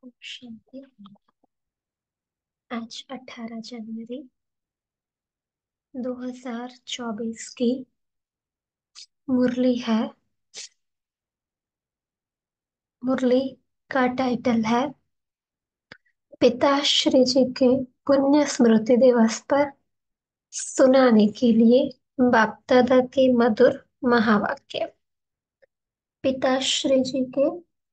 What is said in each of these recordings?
ओम शांति। आज 18 जनवरी 2024 की मुरली है। मुरली का टाइटल है पिताश्री जी के पुण्य स्मृति दिवस पर सुनाने के लिए बाप दादा के मधुर महावाक्य। पिताश्री जी के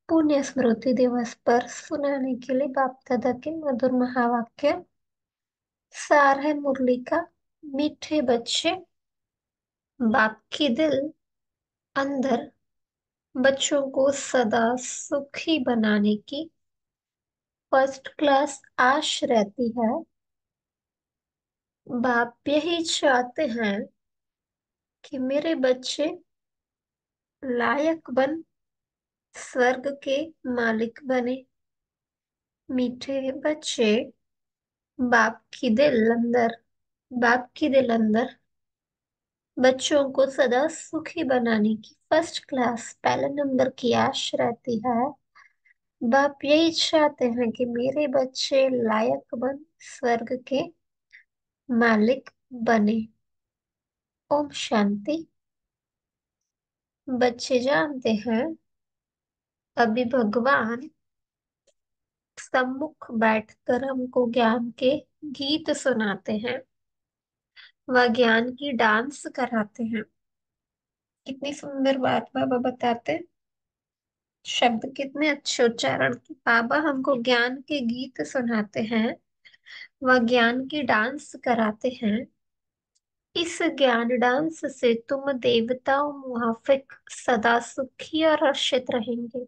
पुण्य स्मृति दिवस पर सुनाने के लिए बाप दादा के मधुर महावाक्य। सार है मुरली का। मीठे बच्चे, बाप की दिल अंदर बच्चों को सदा सुखी बनाने की फर्स्ट क्लास आश रहती है। बाप यही चाहते हैं कि मेरे बच्चे लायक बन स्वर्ग के मालिक बने। मीठे बच्चे, बाप की दिल अंदर बाप की दिल अंदर बच्चों को सदा सुखी बनाने की फर्स्ट क्लास पहले नंबर की आश रहती है। बाप यही चाहते हैं कि मेरे बच्चे लायक बन स्वर्ग के मालिक बने। ओम शांति। बच्चे जानते हैं, अभी भगवान सम्मुख बैठकर हमको ज्ञान के गीत सुनाते हैं। वह ज्ञान की डांस कराते हैं। कितनी सुंदर बात बाबा बताते हैं। शब्द कितने अच्छे उच्चारण के बाबा हमको ज्ञान के गीत सुनाते हैं। वह ज्ञान की डांस कराते हैं। इस ज्ञान डांस से तुम देवताओं मुआफिक सदा सुखी और हर्षित रहेंगे।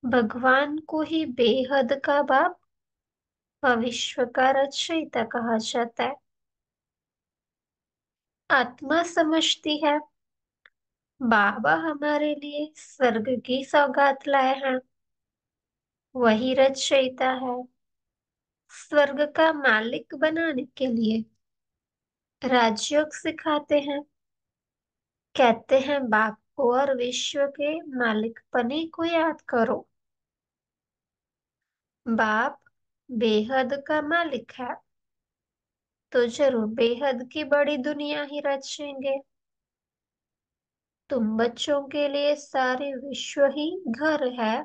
भगवान को ही बेहद का बाप व विश्व का रचयिता कहा जाता है। आत्मा समझती है बाबा हमारे लिए स्वर्ग की सौगात लाए हैं। वही रचयिता है। स्वर्ग का मालिक बनाने के लिए राजयोग सिखाते हैं। कहते हैं बाप को और विश्व के मालिक पने को याद करो। बाप बेहद का मालिक है तो जरूर बेहद की बड़ी दुनिया ही रचेंगे। तुम बच्चों के लिए सारे विश्व ही घर है,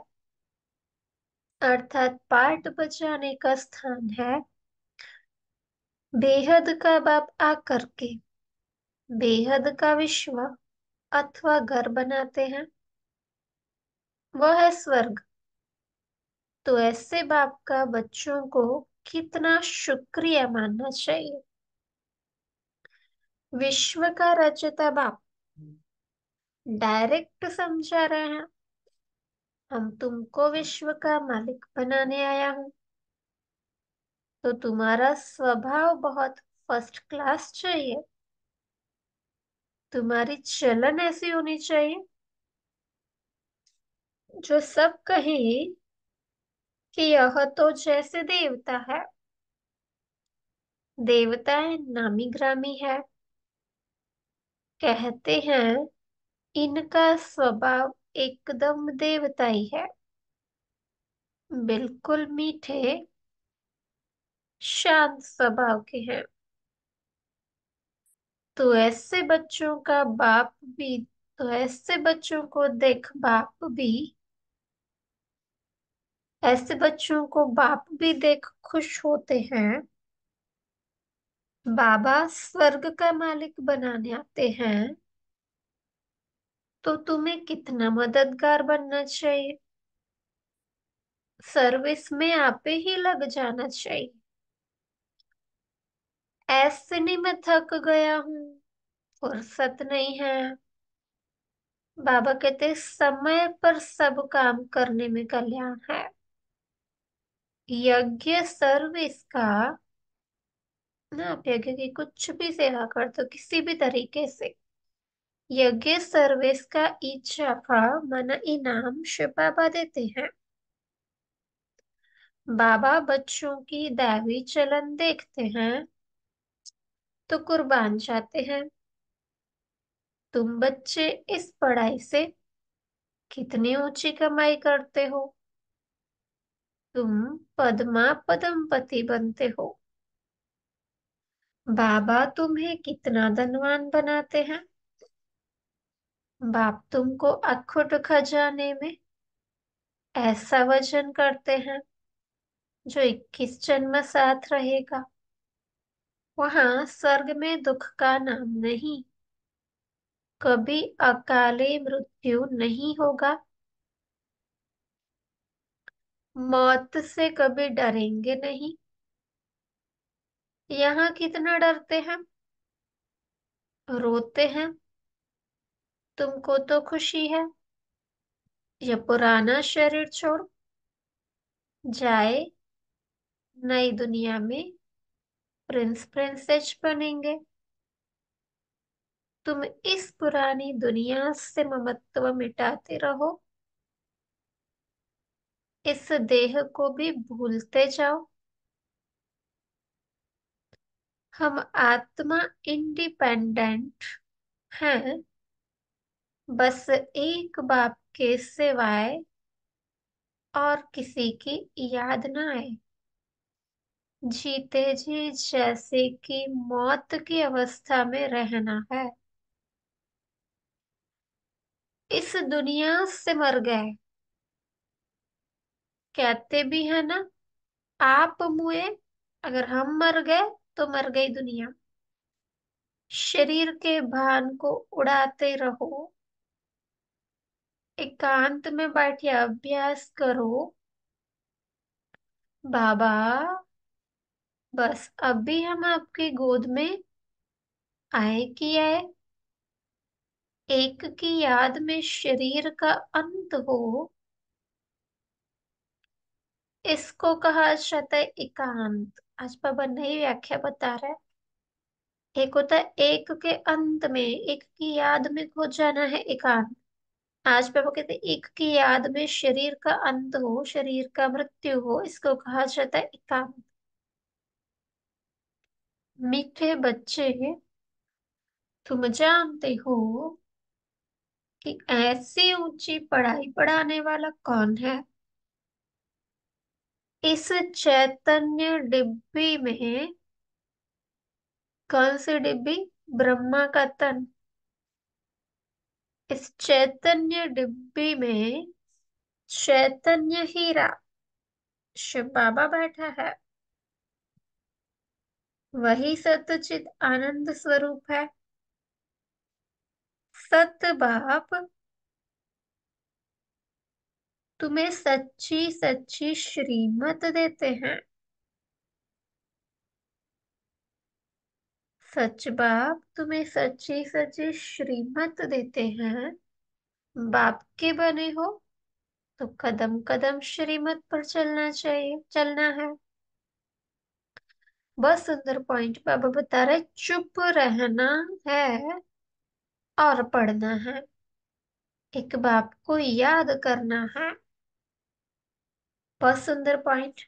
अर्थात पाठ बजाने का स्थान है। बेहद का बाप आकर के बेहद का विश्व अथवा घर बनाते हैं। वह है स्वर्ग। तो ऐसे बाप का बच्चों को कितना शुक्रिया मानना चाहिए। विश्व का रचयिता बाप डायरेक्ट समझा रहे हैं, हम तुमको विश्व का मालिक बनाने आया हूं। तो तुम्हारा स्वभाव बहुत फर्स्ट क्लास चाहिए। तुम्हारी चलन ऐसी होनी चाहिए जो सब कहे कि यह तो जैसे देवता है। देवताएं नामी ग्रामी है। कहते हैं इनका स्वभाव एकदम देवताई है। बिल्कुल मीठे शांत स्वभाव के हैं। तो ऐसे बच्चों का बाप भी तो ऐसे बच्चों को देख बाप भी ऐसे बच्चों को बाप भी देख खुश होते हैं। बाबा स्वर्ग का मालिक बनाने आते हैं तो तुम्हें कितना मददगार बनना चाहिए। सर्विस में आपे ही लग जाना चाहिए। ऐसे नहीं मैं थक गया हूँ, फुर्सत नहीं है। बाबा कहते समय पर सब काम करने में कल्याण है। यज्ञ सर्विस का ना, आप यज्ञ की कुछ भी सेवा करते हो किसी भी तरीके से, यज्ञ सर्विस का इजाफा माना इनाम शिव बाबा देते हैं। बाबा बच्चों की दैवी चलन देखते हैं तो कुर्बान जाते हैं। तुम बच्चे इस पढ़ाई से कितनी ऊंची कमाई करते हो। तुम पद्मा पद्मपति बनते हो। बाबा तुम्हें कितना धनवान बनाते हैं। बाप तुमको अखुट खजाने में ऐसा वजन करते हैं जो 21 जन्म साथ रहेगा। वहां स्वर्ग में दुख का नाम नहीं, कभी अकाले मृत्यु नहीं होगा। मौत से कभी डरेंगे नहीं। यहाँ कितना डरते हैं, रोते हैं। तुमको तो खुशी है। ये पुराना शरीर छोड़ जाए, नई दुनिया में प्रिंस प्रिंसेस बनेंगे। तुम इस पुरानी दुनिया से ममत्व मिटाते रहो, इस देह को भी भूलते जाओ। हम आत्मा इंडिपेंडेंट हैं, बस एक बाप के सिवाय और किसी की याद ना आए। जीते जी जैसे कि मौत की अवस्था में रहना है। इस दुनिया से मर गए, कहते भी है ना। आप मुए, अगर हम मर गए तो मर गई दुनिया। शरीर के भान को उड़ाते रहो, एकांत में बैठे अभ्यास करो। बाबा, बस अभी हम आपकी गोद में आए कि आए। एक की याद में शरीर का अंत हो, इसको कहा जाता है एकांत। आज बाबा नई व्याख्या बता रहा है। एक होता है एक के अंत में, एक की याद में खो जाना है एकांत। आज बाबा कहते हैं एक की याद में शरीर का अंत हो, शरीर का मृत्यु हो, इसको कहा जाता है एकांत। मीठे बच्चे, तुम जानते हो कि ऐसी ऊंची पढ़ाई पढ़ाने वाला कौन है। इस चैतन्य डिब्बी में, कौन सी डिब्बी, ब्रह्मा का तन। इस चैतन्य डिब्बी में चैतन्य हीरा शिव बाबा बैठा है। वही सतचित आनंद स्वरूप है। सत बाप तुम्हें सच्ची सच्ची श्रीमत देते हैं। सच बाप तुम्हें सच्ची सच्ची श्रीमत देते हैं। बाप के बने हो तो कदम कदम श्रीमत पर चलना चाहिए, चलना है। बस सुंदर पॉइंट बाबा बता रहे, चुप रहना है और पढ़ना है। एक बाप को याद करना है। बहुत सुंदर पॉइंट।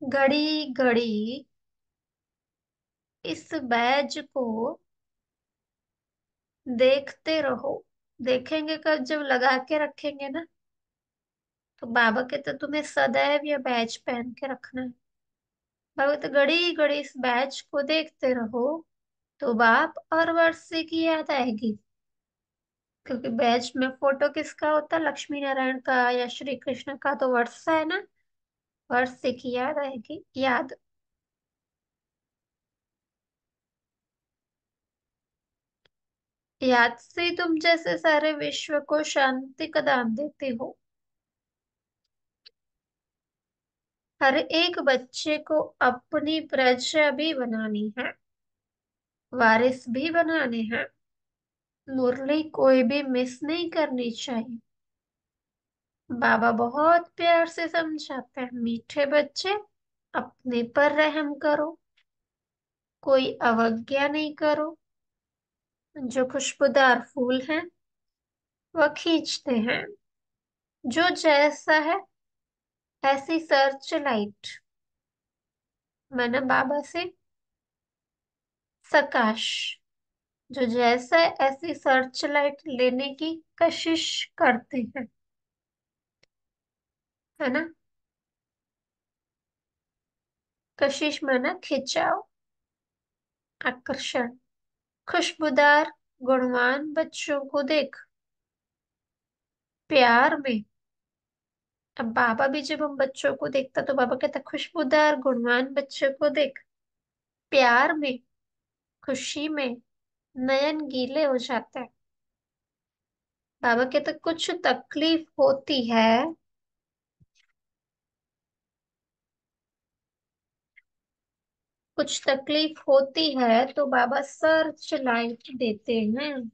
घड़ी घड़ी इस बैज को देखते रहो। देखेंगे कब, जब लगा के रखेंगे ना। तो बाबा कहते तुम्हें सदैव यह बैज पहन के रखना है। बाबा तो घड़ी घड़ी इस बैज को देखते रहो, तो बाप और वर्षे की याद आएगी। क्योंकि बैज में फोटो किसका होता है, लक्ष्मी नारायण का या श्री कृष्ण का, तो वर्षा है ना। वर्षे की याद आएगी, याद। याद से तुम जैसे सारे विश्व को शांति का दान देते हो। हर एक बच्चे को अपनी प्रजा भी बनानी है, वारिस भी बनाने हैं। मुरली कोई भी मिस नहीं करनी चाहिए। बाबा बहुत प्यार से समझाते हैं, मीठे बच्चे अपने पर रहम करो, कोई अवज्ञा नहीं करो। जो खुशबूदार फूल हैं वह खींचते हैं, जो जैसा है ऐसी सर्च लाइट। मैंने बाबा से सकाश, जो जैसा है ऐसी सर्च लाइट लेने की कशिश करते हैं, है ना। कशिश माना खिंचाव, आकर्षण। खुशबूदार गुणवान बच्चों को देख, प्यार में। अब बाबा भी जब हम बच्चों को देखता तो बाबा कहता खुशबूदार गुणवान बच्चों को देख, प्यार में, खुशी में नयन गीले हो जाते हैं। बाबा कहते कुछ तकलीफ होती है, कुछ तकलीफ होती है तो बाबा सर्च लाइट देते हैं,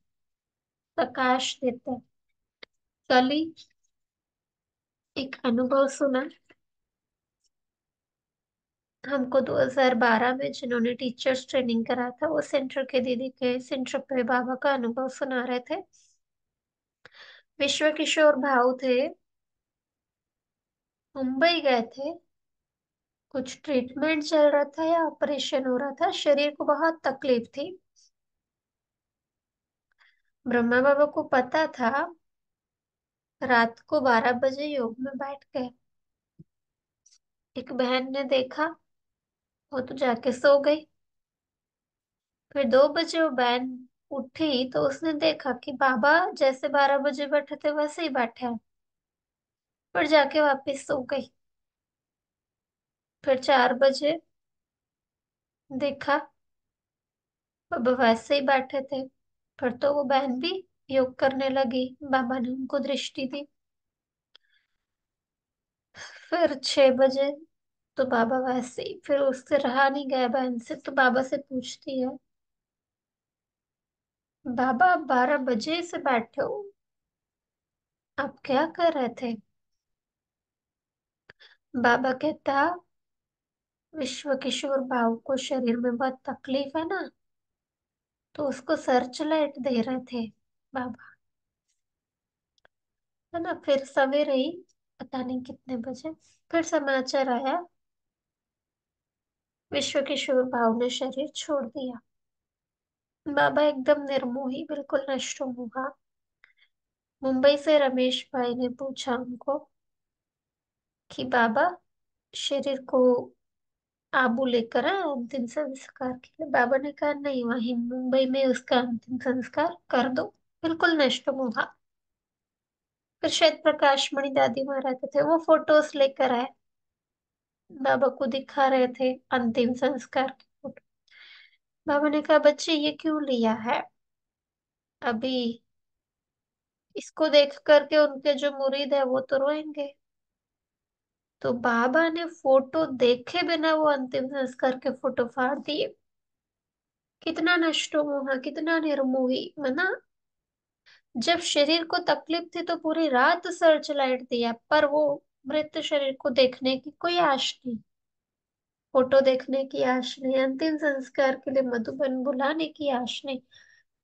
प्रकाश देते हैं। कल ही एक अनुभव सुना हमको 2012 में, जिन्होंने टीचर्स ट्रेनिंग करा था, वो सेंटर के दीदी के सेंटर पे बाबा का अनुभव सुना रहे थे। विश्व किशोर भाऊ थे, मुंबई गए थे, कुछ ट्रीटमेंट चल रहा था या ऑपरेशन हो रहा था, शरीर को बहुत तकलीफ थी। ब्रह्मा बाबा को पता था, रात को 12 बजे योग में बैठ गए। एक बहन ने देखा, वो तो जाके सो गई। फिर 2 बजे वो बहन उठी तो उसने देखा कि बाबा जैसे 12 बजे बैठे थे वैसे ही बैठे हैं। फिर जाके वापस सो गई। फिर 4 बजे देखा, बाबा वैसे ही बैठे थे। फिर तो वो बहन भी योग करने लगी, बाबा ने उनको दृष्टि दी। फिर 6 बजे तो बाबा वैसे ही, फिर उससे रहा नहीं गया बहन से, तो बाबा से पूछती है, बाबा आप 12 बजे से बैठे हो, आप क्या कर रहे थे? बाबा कहता विश्व किशोर भाऊ को शरीर में बहुत तकलीफ है ना, तो उसको सर्च लाइट दे रहे थे बाबा, है ना। फिर सवेरे ही, पता नहीं कितने बजे, फिर समाचार आया विश्व किशोर भाऊ ने शरीर छोड़ दिया। बाबा एकदम निर्मोही, बिल्कुल नष्टोमुहा। मुंबई से रमेश भाई ने पूछा उनको कि बाबा शरीर को आबू लेकर आए अंतिम संस्कार के लिए। बाबा ने कहा नहीं, वहीं मुंबई में उसका अंतिम संस्कार कर दो, बिल्कुल नष्टोमुहा। फिर शायद प्रकाश मणि दादी वहां रहते थे, वो फोटोज लेकर आए, बाबा को दिखा रहे थे अंतिम संस्कार की फोटो। बाबा ने कहा बच्चे ये क्यों लिया है, अभी इसको देख करके उनके जो मुरीद है वो तो रोएंगे। तो बाबा ने फोटो देखे बिना वो अंतिम संस्कार के फोटो फाड़ दिए। कितना नष्टोमोह, कितना निर्मोही, है ना। जब शरीर को तकलीफ थी तो पूरी रात सर्च लाइट दिया, पर वो मृत शरीर को देखने की कोई आश नहीं, फोटो देखने की आश नहीं, अंतिम संस्कार के लिए मधुबन बुलाने की आश नहीं।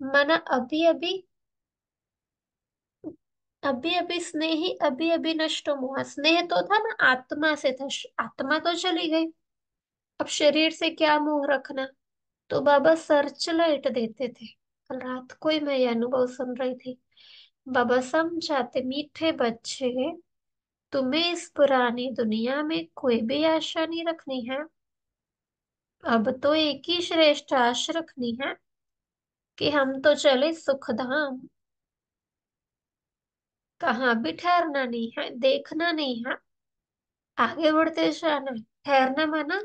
माना अभी अभी, अभी अभी स्नेही, अभी अभी नष्ट हुआ। स्नेह तो था ना, आत्मा से था, आत्मा तो चली गई, अब शरीर से क्या मोह रखना। तो बाबा सर्च लाइट देते थे। कल रात को ही मैं ये अनुभव सुन रही थी। बाबा समझाते मीठे बच्चे, तुम्हें इस पुरानी दुनिया में कोई भी आशा नहीं रखनी है, अब तो एक ही श्रेष्ठ आश रखनी है कि हम तो चले सुखधाम। कहाँ भी ठहरना नहीं है, देखना नहीं है, आगे बढ़ते जाना है। ठहरना माना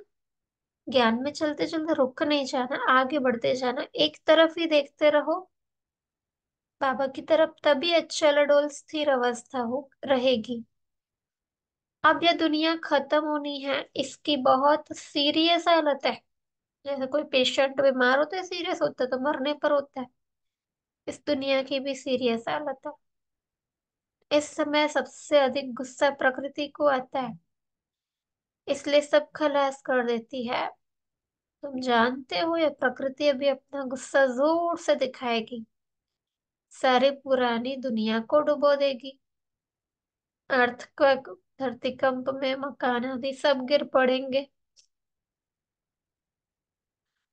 ज्ञान में चलते चलते रुक नहीं जाना, आगे बढ़ते जाना, एक तरफ ही देखते रहो बाबा की तरफ, तभी अचल अडोल स्थिर अवस्था हो रहेगी। अब यह दुनिया खत्म होनी है, इसकी बहुत सीरियस हालत है। जैसे कोई पेशेंट बीमार होता है, सीरियस होता है तो मरने पर होता है, इस दुनिया की भी सीरियस हालत है। इस समय सबसे अधिक गुस्सा प्रकृति को आता है, इसलिए सब खलास कर देती है। तुम जानते हो ये प्रकृति अभी अपना गुस्सा जोर से दिखाएगी, सारी पुरानी दुनिया को डुबो देगी। अर्थक्वेक, धरतीकंप में मकान आदि सब गिर पड़ेंगे,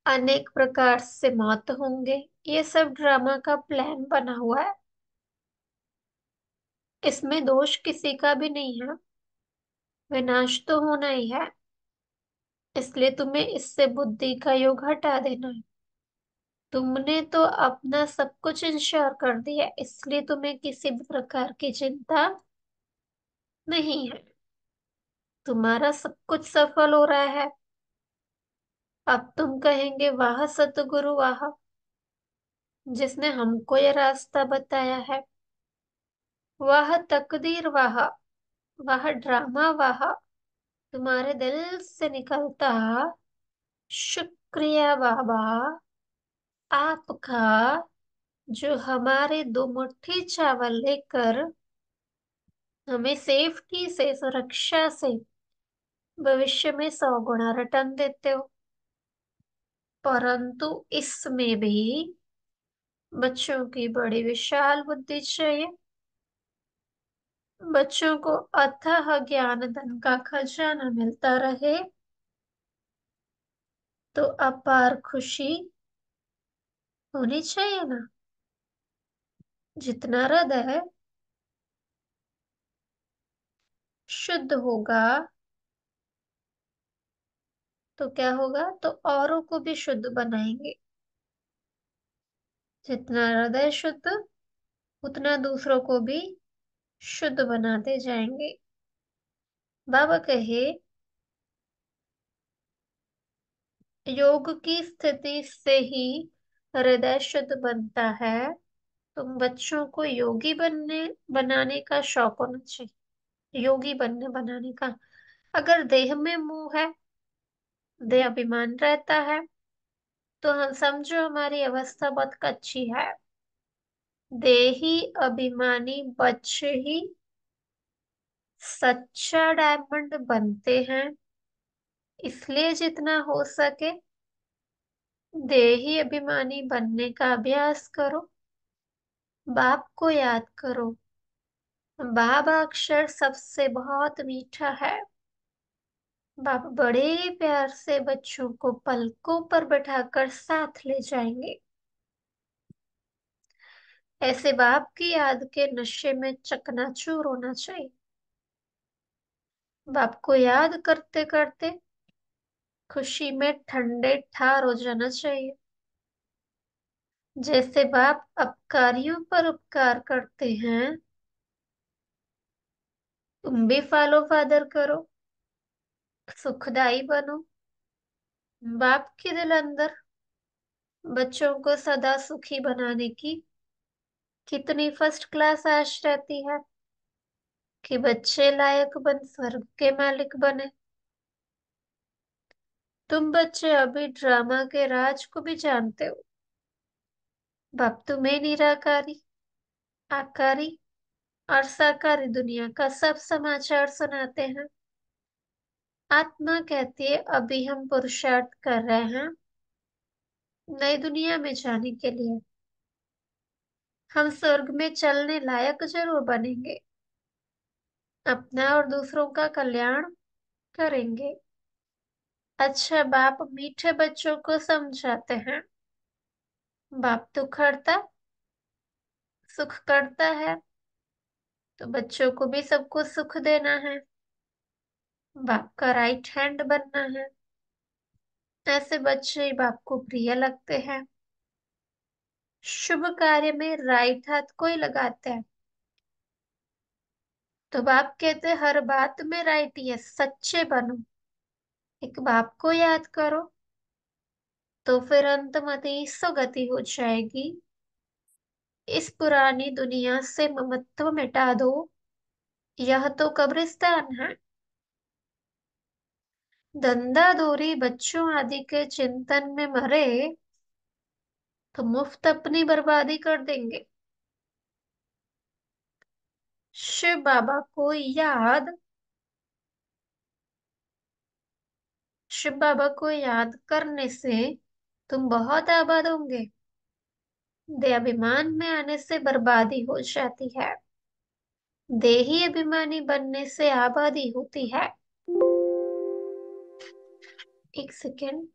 अनेक प्रकार से मौत होंगे। ये सब ड्रामा का प्लान बना हुआ है, इसमें दोष किसी का भी नहीं है, विनाश तो होना ही है। इसलिए तुम्हें इससे बुद्धि का योग हटा देना है। तुमने तो अपना सब कुछ इंश्योर कर दिया, इसलिए तुम्हें किसी भी प्रकार की चिंता नहीं है। तुम्हारा सब कुछ सफल हो रहा है। अब तुम कहेंगे, वाह सतगुरु वाह, जिसने हमको ये रास्ता बताया है। वाह तकदीर वाह, वाह ड्रामा वाह, तुम्हारे दिल से निकलता शुक्रिया बाबा आपका, जो हमारे दो मुट्ठी चावल लेकर हमें सेफ्टी से, सुरक्षा से भविष्य में 100 गुना रिटर्न देते हो। परंतु इसमें भी बच्चों की बड़ी विशाल बुद्धि चाहिए। बच्चों को अथाह ज्ञान धन का खजाना मिलता रहे तो अपार खुशी होनी चाहिए ना। जितना हृदय शुद्ध होगा तो क्या होगा, तो औरों को भी शुद्ध बनाएंगे। जितना हृदय शुद्ध, उतना दूसरों को भी शुद्ध बनाते जाएंगे। बाबा कहे, योग की स्थिति से ही हृदय शुद्ध बनता है। तुम बच्चों को योगी बनने बनाने का शौक होना चाहिए। योगी बनने बनाने का। अगर देह में मोह है, देह अभिमान रहता है, तो हम समझो हमारी अवस्था बहुत कच्ची है। देही अभिमानी बच्चे ही सच्चा डायमंड बनते हैं। इसलिए जितना हो सके देही अभिमानी बनने का अभ्यास करो। बाप को याद करो। बाबा अक्षर सबसे बहुत मीठा है। बाप बड़े प्यार से बच्चों को पलकों पर बैठाकर साथ ले जाएंगे। ऐसे बाप की याद के नशे में चकनाचूर होना चाहिए। बाप को याद करते करते खुशी में ठंडे ठार हो जाना चाहिए। जैसे बाप अपकारियों पर उपकार करते हैं, तुम भी फॉलो फादर करो, सुखदाई बनो। बाप के दिल अंदर बच्चों को सदा सुखी बनाने की कितनी फर्स्ट क्लास आश रहती है कि बच्चे लायक बन स्वर्ग के मालिक बने। तुम बच्चे अभी ड्रामा के राज को भी जानते हो। बाप तुम्हें निराकारी, आकारी और साकारी दुनिया का सब समाचार सुनाते हैं। आत्मा कहती है, अभी हम पुरुषार्थ कर रहे हैं नई दुनिया में जाने के लिए। हम स्वर्ग में चलने लायक जरूर बनेंगे, अपना और दूसरों का कल्याण करेंगे। अच्छा बाप मीठे बच्चों को समझाते हैं। बाप तो खड़ता सुख करता है, तो बच्चों को भी सबको सुख देना है। बाप का राइट हैंड बनना है। ऐसे बच्चे ही बाप को प्रिय लगते हैं। शुभ कार्य में राइट हाथ को ही लगाते हैं। तो बाप कहते हैं, हर बात में राइट ही है, सच्चे बनो। एक बाप को याद करो तो फिर अंतमति सुगति हो जाएगी। इस पुरानी दुनिया से ममत्व मिटा दो, यह तो कब्रिस्तान है। धंधाधोरी बच्चों आदि के चिंतन में मरे तो मुफ्त अपनी बर्बादी कर देंगे। शिव बाबा को याद शिव बाबा को याद करने से तुम बहुत आबाद होंगे। देहाभिमान में आने से बर्बादी हो जाती है, देही अभिमानी बनने से आबादी होती है। एक सेकेंड।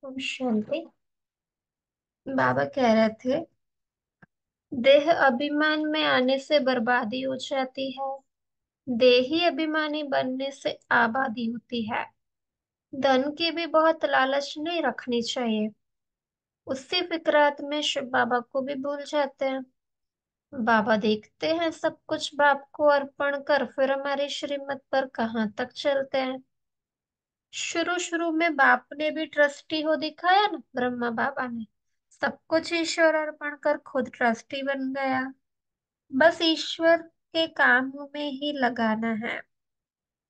ओम शांति। बाबा कह रहे थे, देह अभिमान में आने से बर्बादी हो जाती है। देही अभिमानी बनने से आबादी होती है। धन की भी बहुत लालच नहीं रखनी चाहिए। उसी फिक्रात में शिव बाबा को भी भूल जाते हैं। बाबा देखते हैं सब कुछ बाप को अर्पण कर फिर हमारी श्रीमत पर कहाँ तक चलते हैं। शुरू शुरू में बाप ने भी ट्रस्टी हो दिखाया ना, ब्रह्मा बाबा ने सब कुछ ईश्वर अर्पण कर खुद ट्रस्टी बन गया। बस ईश्वर के कामों में ही लगाना है।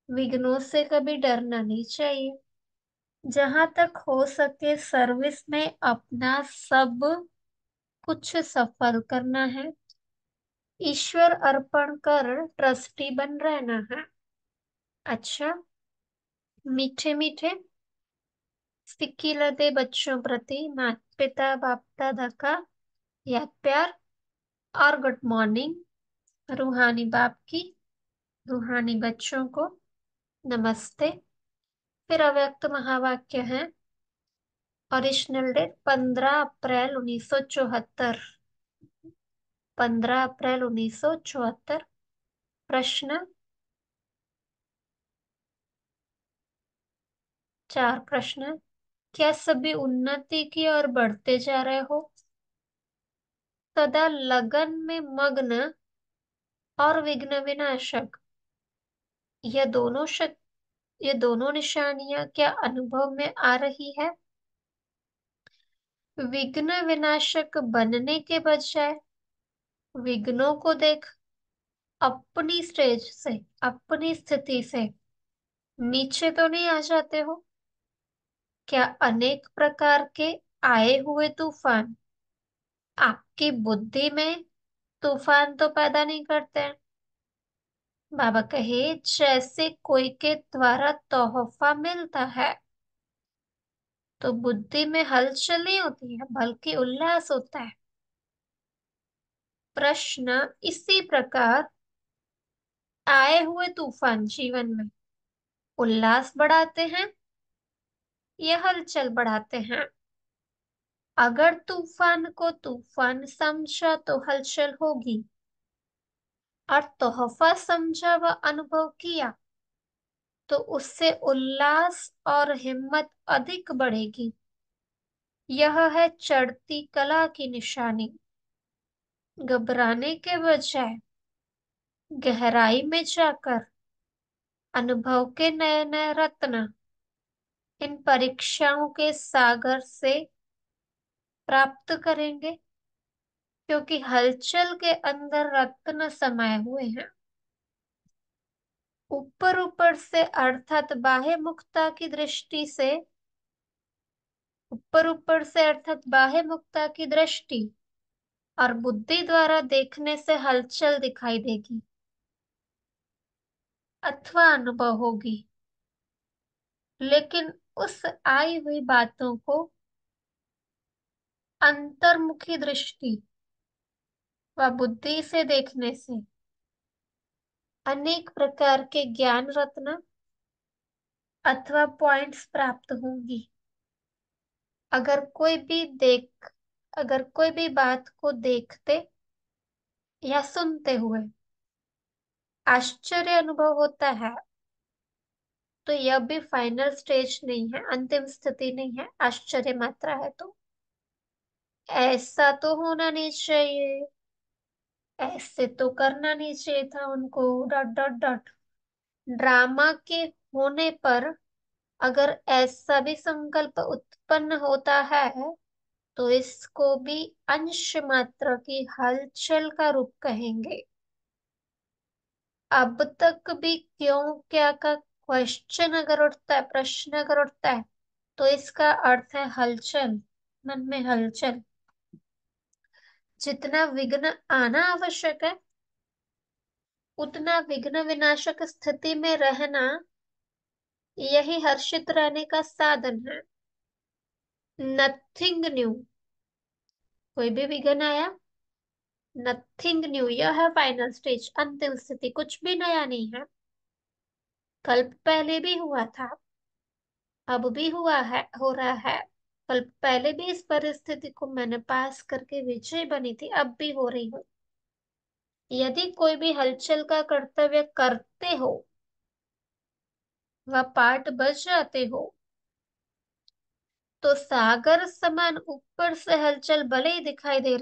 विघ्नों से कभी डरना नहीं चाहिए। जहां तक हो सके सर्विस में अपना सब कुछ सफल करना है। ईश्वर अर्पण कर ट्रस्टी बन रहना है। अच्छा, मीठे मीठे सिक्की लदे बच्चों प्रति माता पिता बाप दादा का याद प्यार और गुड मॉर्निंग। रूहानी बाप की रूहानी बच्चों को नमस्ते। फिर अव्यक्त महावाक्य है। ओरिजिनल डेट 15 अप्रैल 1974। 15 अप्रैल 1974। प्रश्न, 4 प्रश्न। क्या सभी उन्नति की ओर बढ़ते जा रहे हो? सदा लगन में मग्न और विघ्न विनाशक, यह ये दोनों निशानियां क्या अनुभव में आ रही है? विघ्न विनाशक बनने के बजाय विघ्नों को देख अपनी स्टेज से, अपनी स्थिति से नीचे तो नहीं आ जाते हो? क्या अनेक प्रकार के आए हुए तूफान आपकी बुद्धि में तूफान तो पैदा नहीं करते हैं? बाबा कहे, जैसे कोई के द्वारा तोहफा मिलता है तो बुद्धि में हलचल नहीं होती है बल्कि उल्लास होता है। प्रश्न, इसी प्रकार आए हुए तूफान जीवन में उल्लास बढ़ाते हैं या हलचल बढ़ाते हैं? अगर तूफान को तूफान समझा तो हलचल होगी, और तोहफा समझा व अनुभव किया तो उससे उल्लास और हिम्मत अधिक बढ़ेगी। यह है चढ़ती कला की निशानी। घबराने के बजाय गहराई में जाकर अनुभव के नए नए रत्न इन परीक्षाओं के सागर से प्राप्त करेंगे, क्योंकि हलचल के अंदर रत्न समाये हुए हैं। ऊपर ऊपर से अर्थात बाह्य मुक्ता की दृष्टि से, ऊपर ऊपर से अर्थात बाह्य मुक्ता की दृष्टि और बुद्धि द्वारा देखने से हलचल दिखाई देगी अथवा अनुभव होगी। लेकिन उस आई हुई बातों को अंतर्मुखी दृष्टि व बुद्धि से देखने से अनेक प्रकार के ज्ञान रत्न अथवा पॉइंट्स प्राप्त होंगी। अगर कोई भी देख अगर कोई भी बात को देखते या सुनते हुए आश्चर्य अनुभव होता है तो यह भी फाइनल स्टेज नहीं है, अंतिम स्थिति नहीं है, आश्चर्य मात्रा है। तो ऐसा तो होना नहीं चाहिए, ऐसे तो करना नहीं चाहिए था उनको, डॉट डॉट डॉट। ड्रामा के होने पर अगर ऐसा भी संकल्प उत्पन्न होता है तो इसको भी अंश मात्र की हलचल का रूप कहेंगे। अब तक भी क्यों क्या का क्वेश्चन अगर उठता है, प्रश्न अगर उठता है, तो इसका अर्थ है हलचल, मन में हलचल। जितना विघ्न आना आवश्यक है उतना विघ्न विनाशक स्थिति में रहना, यही हर्षित रहने का साधन है। Nothing new. कोई भी विघ्न आया, नथिंग न्यू, यह है फाइनल स्टेज, अंतिम स्थिति, कुछ भी नया नहीं है। कल्प पहले भी हुआ था, अब भी हुआ है, हो रहा है, कल पहले भी इस परिस्थिति को मैंने पास करके विजय बनी थी, अब भी हो रही हूँ। यदि कोई भी हलचल का कर्तव्य करते हो, वह पाठ बज जाते हो, तो सागर समान ऊपर से हलचल भले ही दिखाई दे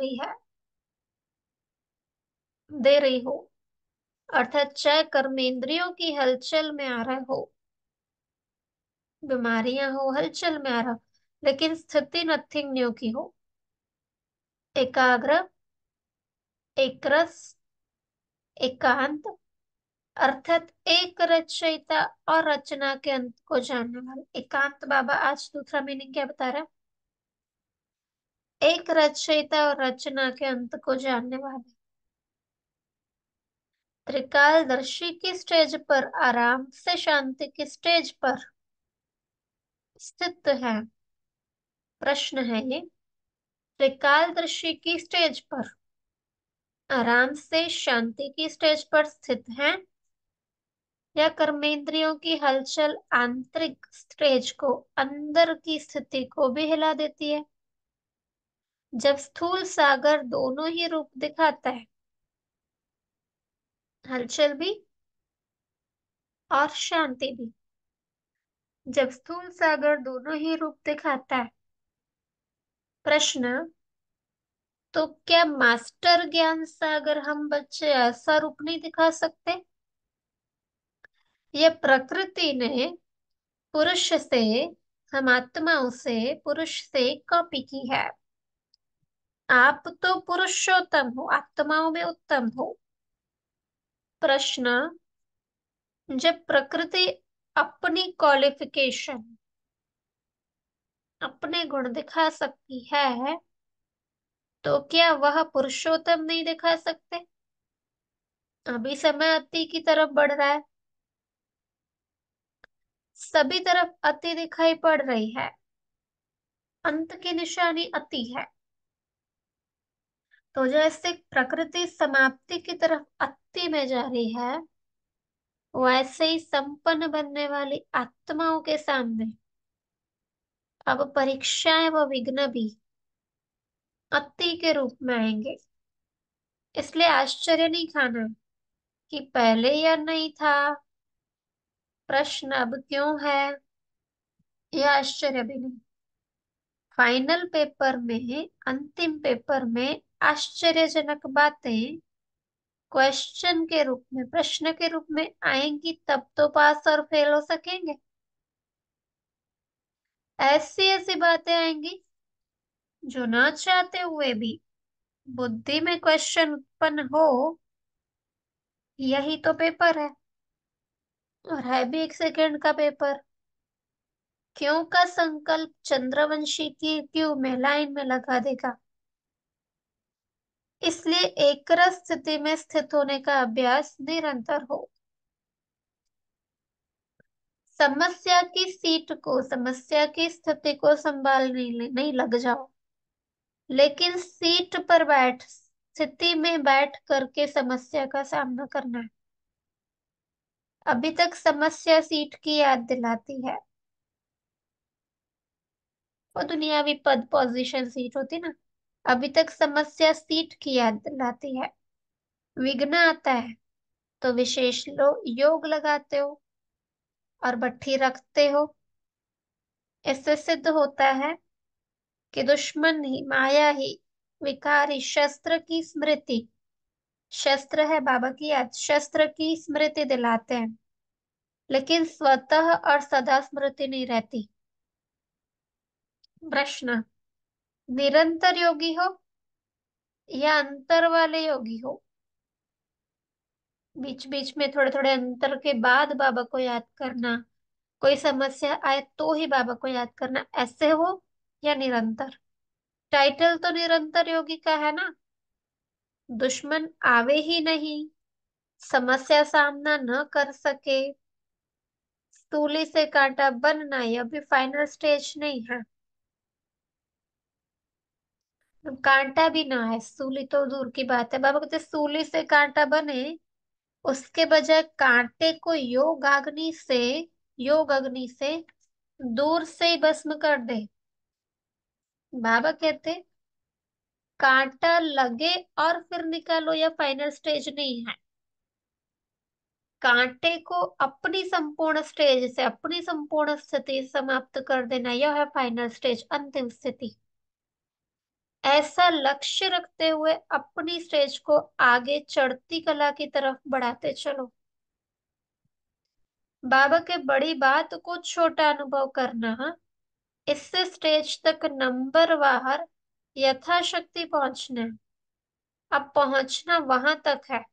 रही हो, अर्थात चाहे कर्मेंद्रियों की हलचल में आ रहा हो, बीमारियां हो, हलचल में आ रहा हो, लेकिन स्थिति नथिंग न्यू की हो। एकाग्र, एकरस, एकांत, अर्थात एक रचयिता और रचना के अंत को जानने वाले। एकांत बाबा आज दूसरा मीनिंग क्या बता रहा है? एक रचयिता और रचना के अंत को जानने वाले। त्रिकालदर्शी की स्टेज पर आराम से शांति की स्टेज पर स्थित है। प्रश्न है ये, त्रिकालदर्शी की स्टेज पर आराम से शांति की स्टेज पर स्थित है, या कर्मेंद्रियों की हलचल आंतरिक स्टेज को, अंदर की स्थिति को भी हिला देती है? जब स्थूल सागर दोनों ही रूप दिखाता है, हलचल भी और शांति भी, जब स्थूल सागर दोनों ही रूप दिखाता है, प्रश्न, तो क्या मास्टर ज्ञान सागर हम बच्चे ऐसा रूप नहीं दिखा सकते? ये प्रकृति ने पुरुष से, हम आत्माओं से पुरुष से कॉपी की है। आप तो पुरुषोत्तम हो, आत्माओं में उत्तम हो। प्रश्न, जब प्रकृति अपनी क्वालिफिकेशन, अपने गुण दिखा सकती है, तो क्या वह पुरुषोत्तम नहीं दिखा सकते? अभी समय अति की तरफ बढ़ रहा है, सभी तरफ अति दिखाई पड़ रही है, अंत की निशानी अति है। तो जैसे प्रकृति समाप्ति की तरफ अति में जा रही है, वैसे ही संपन्न बनने वाली आत्माओं के सामने अब परीक्षाएं व विघ्न भी अति के रूप में आएंगे। इसलिए आश्चर्य नहीं खाना है कि पहले यह नहीं था, प्रश्न अब क्यों है, यह आश्चर्य भी नहीं। फाइनल पेपर में, अंतिम पेपर में आश्चर्यजनक बातें क्वेश्चन के रूप में, प्रश्न के रूप में आएंगी, तब तो पास और फेल हो सकेंगे। ऐसी ऐसी बातें आएंगी जो ना चाहते हुए भी बुद्धि में क्वेश्चन उत्पन्न हो। यही तो पेपर है, और है भी एक सेकंड का पेपर। क्यों का संकल्प चंद्रवंशी की क्यों में लाइन में लगा देगा। इसलिए एकरस स्थिति में स्थित होने का अभ्यास निरंतर हो। समस्या की सीट को, समस्या की स्थिति को संभालने नहीं लग जाओ, लेकिन सीट पर बैठ, स्थिति में बैठ करके समस्या का सामना करना है। अभी तक समस्या सीट की याद दिलाती है, वो दुनियावी पद पोजीशन सीट होती ना। अभी तक समस्या सीट की याद दिलाती है। विघ्न आता है तो विशेष योग लगाते हो और भट्ठी रखते हो। इससे सिद्ध होता है कि दुश्मन ही, माया ही, विकारी शस्त्र की स्मृति, शस्त्र है बाबा की याद, शस्त्र की स्मृति दिलाते हैं, लेकिन स्वतः और सदा स्मृति नहीं रहती। प्रश्न, निरंतर योगी हो या अंतर वाले योगी हो? बीच बीच में थोड़े थोड़े अंतर के बाद बाबा को याद करना, कोई समस्या आए तो ही बाबा को याद करना, ऐसे हो या निरंतर? टाइटल तो निरंतर योगी का है ना। दुश्मन आवे ही नहीं, समस्या सामना न कर सके, सूली से कांटा बनना, यह भी फाइनल स्टेज नहीं है। कांटा भी ना है, सूली तो दूर की बात है। बाबा कहते सूली से कांटा बने, उसके बजाय कांटे को योग अग्नि से दूर से ही भस्म कर दे। बाबा कहते कांटा लगे और फिर निकालो, या फाइनल स्टेज नहीं है। कांटे को अपनी संपूर्ण स्टेज से अपनी संपूर्ण स्थिति समाप्त कर देना, यह है फाइनल स्टेज, अंतिम स्थिति। ऐसा लक्ष्य रखते हुए अपनी स्टेज को आगे चढ़ती कला की तरफ बढ़ाते चलो। बाबा के बड़ी बात को छोटा अनुभव करना, इससे स्टेज तक नंबर बाहर यथाशक्ति पहुंचना है। अब पहुंचना वहां तक है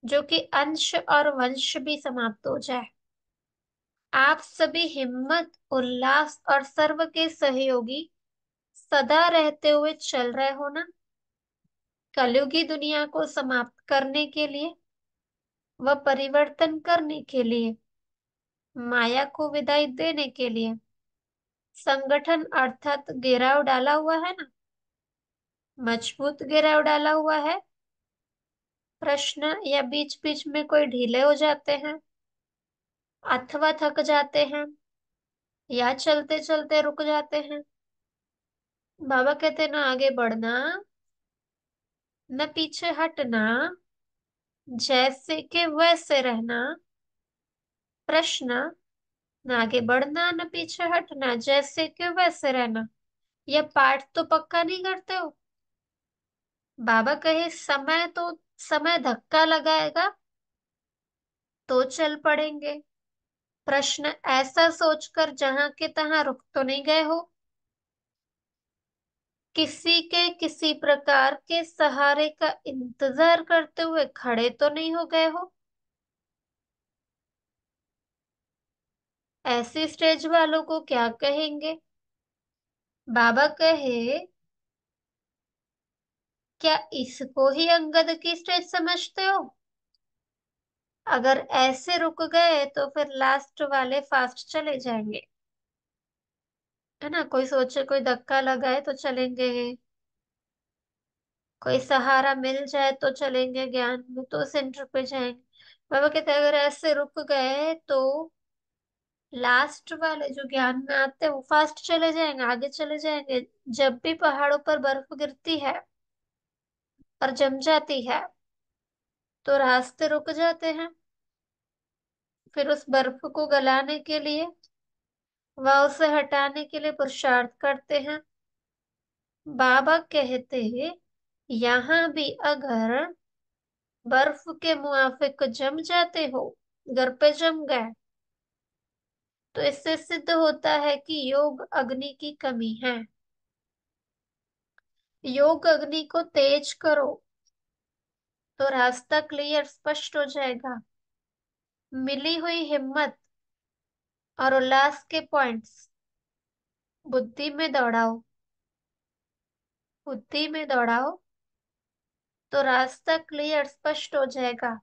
जो कि अंश और वंश भी समाप्त हो जाए। आप सभी हिम्मत, उल्लास और सर्व के सहयोगी सदा रहते हुए चल रहे हो ना, कलयुगी दुनिया को समाप्त करने के लिए व परिवर्तन करने के लिए, माया को विदाई देने के लिए। संगठन अर्थात घेराव डाला हुआ है ना, मजबूत घेराव डाला हुआ है। प्रश्न या बीच बीच में कोई ढीले हो जाते हैं अथवा थक जाते हैं या चलते चलते रुक जाते हैं। बाबा कहते ना आगे बढ़ना न पीछे हटना, जैसे के वैसे रहना। प्रश्न, न आगे बढ़ना न पीछे हटना, जैसे के वैसे रहना। यह पाठ तो पक्का नहीं करते हो? बाबा कहे समय धक्का लगाएगा तो चल पड़ेंगे। प्रश्न, ऐसा सोचकर जहां के तहां रुक तो नहीं गए हो? किसी के किसी प्रकार के सहारे का इंतजार करते हुए खड़े तो नहीं हो गए हो? ऐसे स्टेज वालों को क्या कहेंगे? बाबा कहे, क्या इसको ही अंगद की स्टेज समझते हो? अगर ऐसे रुक गए तो फिर लास्ट वाले फास्ट चले जाएंगे, है ना। कोई सोचे कोई धक्का लगाए तो चलेंगे, कोई सहारा मिल जाए तो चलेंगे, ज्ञान में तो सेंटर पे जाएंगे। बाबा कहते हैं, अगर ऐसे रुक गए तो लास्ट वाले जो ज्ञान में आते हैं वो फास्ट चले जाएंगे, आगे चले जाएंगे। जब भी पहाड़ों पर बर्फ गिरती है और जम जाती है तो रास्ते रुक जाते हैं। फिर उस बर्फ को गलाने के लिए व उसे हटाने के लिए पुरुषार्थ करते हैं। बाबा कहते हैं, यहाँ भी अगर बर्फ के मुआफिक जम जाते हो, घर पे जम गए, तो इससे सिद्ध होता है कि योग अग्नि की कमी है। योग अग्नि को तेज करो तो रास्ता क्लियर, स्पष्ट हो जाएगा। मिली हुई हिम्मत और उल्लास के पॉइंट्स बुद्धि में दौड़ाओ, बुद्धि में दौड़ाओ तो रास्ता क्लियर, स्पष्ट हो जाएगा।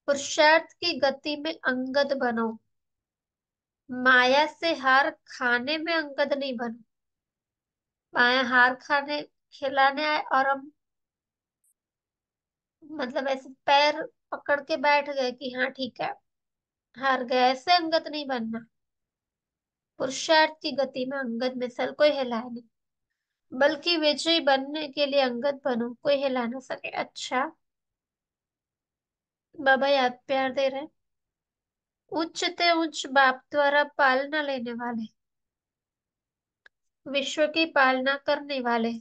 पुरुषार्थ की गति में अंगद बनो, माया से हार खाने में अंगद नहीं बनो। माया हार खाने खिलाने आए और हम मतलब ऐसे पैर पकड़ के बैठ गए कि हाँ ठीक है, हार गए, ऐसे अंगद नहीं बनना। पुरुषार्थ की गति में अंगद मिसल कोई हिलाए नहीं, बल्कि विजयी बनने के लिए अंगद बनो, कोई हिला ना सके। अच्छा, बाबा याद प्यार दे रहे हैं। उच्च ते उच्च बाप द्वारा पालना लेने वाले, विश्व की पालना करने वाले,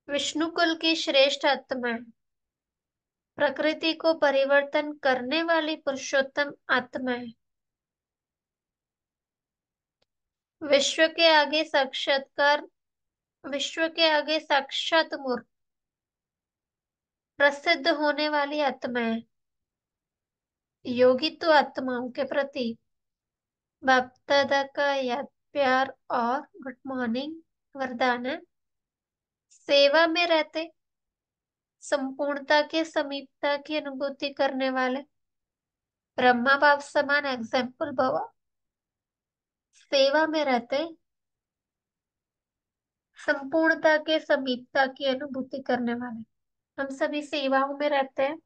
विष्णु कुल की श्रेष्ठ आत्मा है, प्रकृति को परिवर्तन करने वाली पुरुषोत्तम आत्मा है। विश्व के आगे साक्षात्कार, विश्व के आगे साक्षात मूर्त, प्रसिद्ध होने वाली आत्मा है। योगी तो आत्माओं के प्रति बाप दादा का याद प्यार और गुड मॉर्निंग वरदान है। सेवा में रहते संपूर्णता के समीपता की अनुभूति करने वाले ब्रह्मा बाप समान एग्जाम्पल भवा। सेवा में रहते संपूर्णता के समीपता की अनुभूति करने वाले। हम सभी सेवाओं में रहते हैं,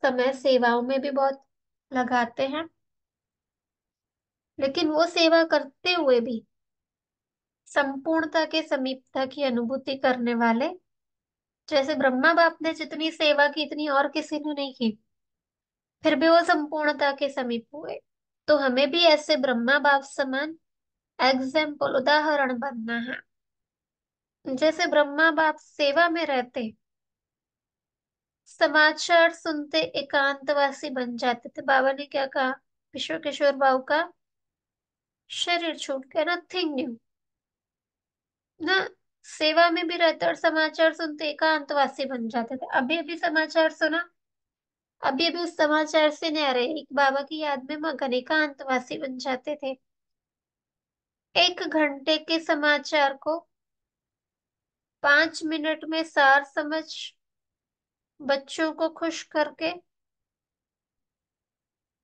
समय सेवाओं में भी बहुत लगाते हैं, लेकिन वो सेवा करते हुए भी संपूर्णता के समीपता की अनुभूति करने वाले, जैसे ब्रह्मा बाप ने जितनी सेवा की इतनी और किसी ने नहीं की, फिर भी वो संपूर्णता के समीप हुए। तो हमें भी ऐसे ब्रह्मा बाप समान एग्जाम्पल उदाहरण बनना है। जैसे ब्रह्मा बाप सेवा में रहते, समाचार सुनते एकांतवासी बन जाते थे। बाबा ने क्या कहा? विश्व किशोर बाबू का शरीर छूट गया, नथिंग न्यू ना। सेवा में भी रहते और समाचार सुनते एकांतवासी बन जाते थे। अभी अभी समाचार सुना, अभी अभी उस समाचार से नहीं आ रहे, एक बाबा की याद में मगन एकांतवासी बन जाते थे। 1 घंटे के समाचार को 5 मिनट में सार समझ बच्चों को खुश करके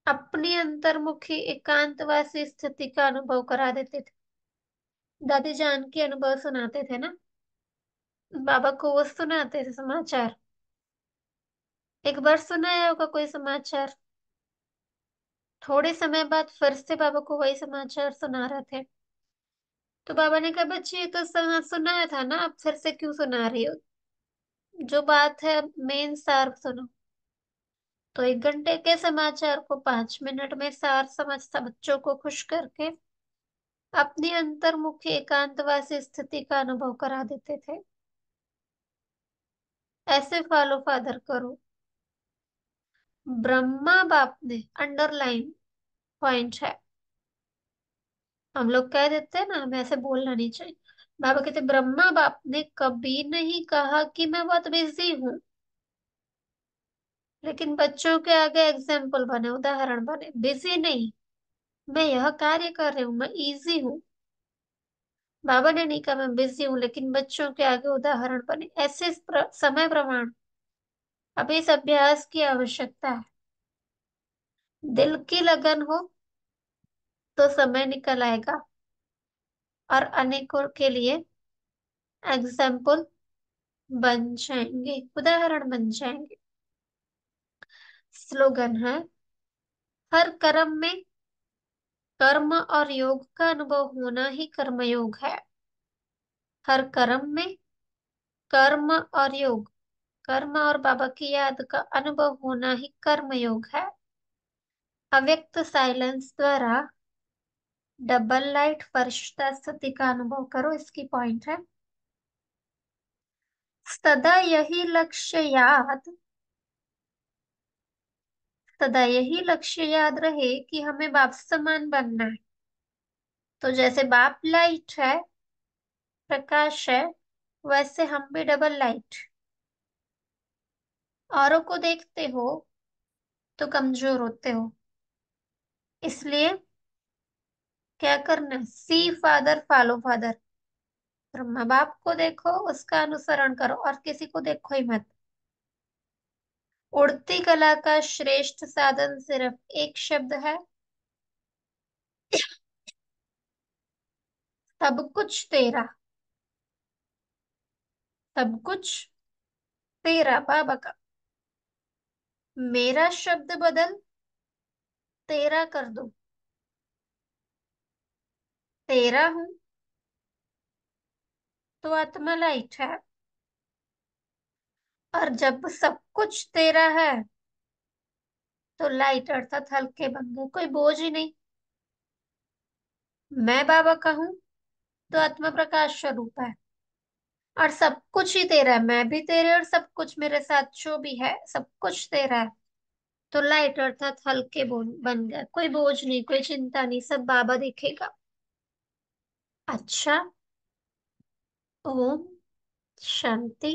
अपनी अंतर्मुखी एकांतवासी स्थिति का अनुभव करा देते थे। दादी जान के अनुभव सुनाते थे ना, बाबा को वो सुनाते थे समाचार। एक बार सुनाया होगा कोई समाचार, थोड़े समय बाद फिर से बाबा को वही समाचार सुना रहे थे। तो बाबा ने कहा, बच्चे ये तो सुनाया था ना, अब फिर से क्यों सुना रही हो? जो बात है मेन सार सुनो। तो 1 घंटे के समाचार को 5 मिनट में सार समझता बच्चों को खुश करके अपनी अंतर्मुखी एकांतवासी स्थिति का अनुभव करा देते थे। ऐसे फॉलो फादर करो। ब्रह्मा बाप ने अंडरलाइन पॉइंट है। हम लोग कह देते हैं ना, हमें ऐसे बोलना नहीं चाहिए। बाबा कहते ब्रह्मा बाप ने कभी नहीं कहा कि मैं बहुत बिजी हूँ, लेकिन बच्चों के आगे एग्जाम्पल बने, उदाहरण बने। बिजी नहीं, मैं यह कार्य कर रही हूँ, मैं इजी हूँ। बाबा ने नहीं कहा मैं बिजी हूँ, लेकिन बच्चों के आगे उदाहरण बने। ऐसे समय प्रमाण अभी इस अभ्यास की आवश्यकता है। दिल की लगन हो तो समय निकल आएगा और अनेकों के लिए एग्जाम्पल बन जाएंगे, उदाहरण बन जाएंगे। स्लोगन है, हर कर्म में कर्म और योग का अनुभव होना ही कर्मयोग है। हर कर्म में कर्म और योग, कर्म और बाबा की याद का अनुभव होना ही कर्मयोग है। अव्यक्त साइलेंस द्वारा डबल लाइट फरिश्ता स्थिति का अनुभव करो। इसकी पॉइंट है, सदा यही लक्ष्य याद, सदा यही लक्ष्य याद रहे कि हमें बाप समान बनना है। तो जैसे बाप लाइट है, प्रकाश है, वैसे हम भी डबल लाइट। औरों को देखते हो तो कमजोर होते हो, इसलिए क्या करना है? सी फादर फॉलो फादर। ब्रह्मा बाप को देखो, उसका अनुसरण करो, और किसी को देखो ही मत। उड़ती कला का श्रेष्ठ साधन सिर्फ एक शब्द है, सब कुछ तेरा। सब कुछ तेरा बाबा का। मेरा शब्द बदल तेरा कर दो। तेरा हूं तो आत्मा लाइट है, और जब सब कुछ तेरा है तो लाइट अर्थात हल्के बन गए, कोई बोझ ही नहीं। मैं बाबा का हूं तो आत्मा प्रकाश स्वरूप है, और सब कुछ ही तेरा है। मैं भी तेरे, और सब कुछ मेरे साथ जो भी है सब कुछ तेरा है। तो लाइट अर्थात हल्के बन गया, कोई बोझ नहीं, कोई चिंता नहीं, सब बाबा देखेगा। अच्छा। ओम शांति।